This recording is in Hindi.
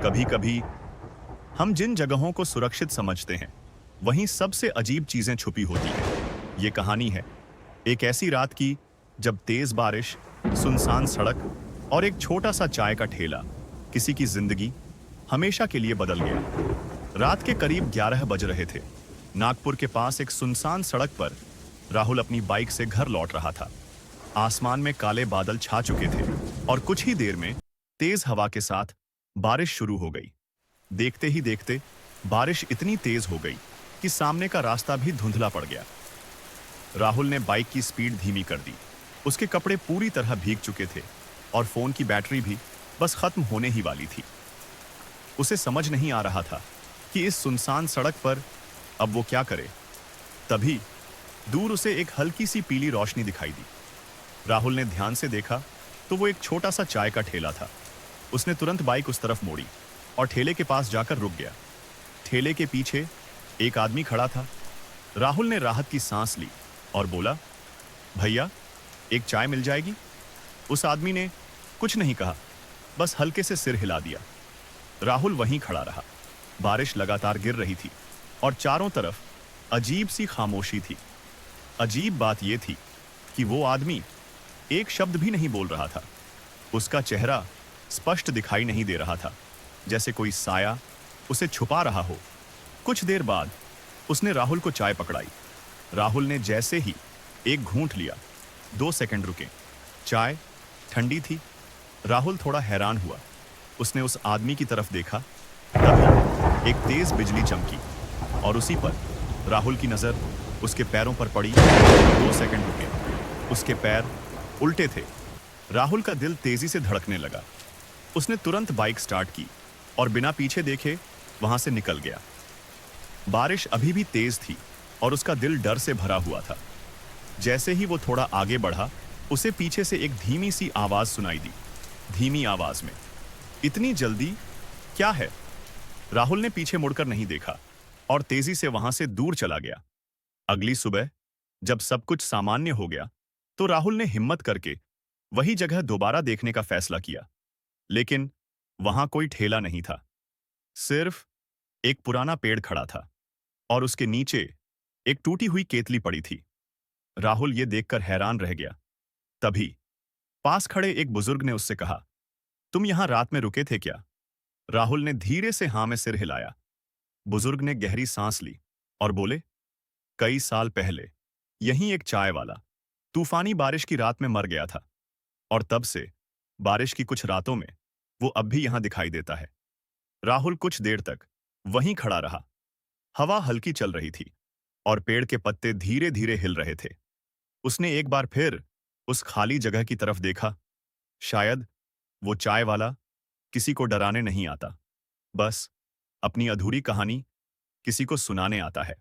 कभी कभी हम जिन जगहों को सुरक्षित समझते हैं वहीं सबसे अजीब चीजें छुपी होती हैं। ये कहानी है एक ऐसी रात की जब तेज बारिश, सुनसान सड़क और एक छोटा सा चाय का ठेला किसी की जिंदगी हमेशा के लिए बदल गया। रात के करीब 11 बज रहे थे। नागपुर के पास एक सुनसान सड़क पर राहुल अपनी बाइक से घर लौट रहा था। आसमान में काले बादल छा चुके थे और कुछ ही देर में तेज हवा के साथ बारिश शुरू हो गई। देखते ही देखते बारिश इतनी तेज हो गई कि सामने का रास्ता भी धुंधला पड़ गया। राहुल ने बाइक की स्पीड धीमी कर दी। उसके कपड़े पूरी तरह भीग चुके थे और फोन की बैटरी भी बस खत्म होने ही वाली थी। उसे समझ नहीं आ रहा था कि इस सुनसान सड़क पर अब वो क्या करे। तभी दूर उसे एक हल्की सी पीली रोशनी दिखाई दी। राहुल ने ध्यान से देखा तो वो एक छोटा सा चाय का ठेला था। उसने तुरंत बाइक उस तरफ मोड़ी और ठेले के पास जाकर रुक गया। ठेले के पीछे एक आदमी खड़ा था। राहुल ने राहत की सांस ली और बोला, भैया, एक चाय मिल जाएगी? उस आदमी ने कुछ नहीं कहा, बस हल्के से सिर हिला दिया। राहुल वहीं खड़ा रहा। बारिश लगातार गिर रही थी और चारों तरफ अजीब सी खामोशी थी। अजीब बात यह थी कि वो आदमी एक शब्द भी नहीं बोल रहा था। उसका चेहरा स्पष्ट दिखाई नहीं दे रहा था, जैसे कोई साया उसे छुपा रहा हो। कुछ देर बाद उसने राहुल को चाय पकड़ाई। राहुल ने जैसे ही एक घूंट लिया, 2 सेकंड रुके। चाय ठंडी थी। राहुल थोड़ा हैरान हुआ। उसने उस आदमी की तरफ देखा। तभी एक तेज बिजली चमकी और उसी पर राहुल की नजर उसके पैरों पर पड़ी। 2 सेकंड रुके। उसके पैर उल्टे थे। राहुल का दिल तेजी से धड़कने लगा। उसने तुरंत बाइक स्टार्ट की और बिना पीछे देखे वहां से निकल गया। बारिश अभी भी तेज थी और उसका दिल डर से भरा हुआ था। जैसे ही वो थोड़ा आगे बढ़ा, उसे पीछे से एक धीमी सी आवाज सुनाई दी। धीमी आवाज में, इतनी जल्दी क्या है? राहुल ने पीछे मुड़कर नहीं देखा और तेजी से वहां से दूर चला गया। अगली सुबह जब सब कुछ सामान्य हो गया तो राहुल ने हिम्मत करके वही जगह दोबारा देखने का फैसला किया। लेकिन वहां कोई ठेला नहीं था। सिर्फ एक पुराना पेड़ खड़ा था और उसके नीचे एक टूटी हुई केतली पड़ी थी। राहुल ये देखकर हैरान रह गया। तभी पास खड़े एक बुजुर्ग ने उससे कहा, तुम यहां रात में रुके थे क्या? राहुल ने धीरे से हाँ में सिर हिलाया। बुजुर्ग ने गहरी सांस ली और बोले, कई साल पहले यहीं एक चाय वाला तूफानी बारिश की रात में मर गया था और तब से बारिश की कुछ रातों में वो अब भी यहां दिखाई देता है। राहुल कुछ देर तक वहीं खड़ा रहा। हवा हल्की चल रही थी और पेड़ के पत्ते धीरे धीरे हिल रहे थे। उसने एक बार फिर उस खाली जगह की तरफ देखा। शायद वो चाय वाला किसी को डराने नहीं आता, बस अपनी अधूरी कहानी किसी को सुनाने आता है।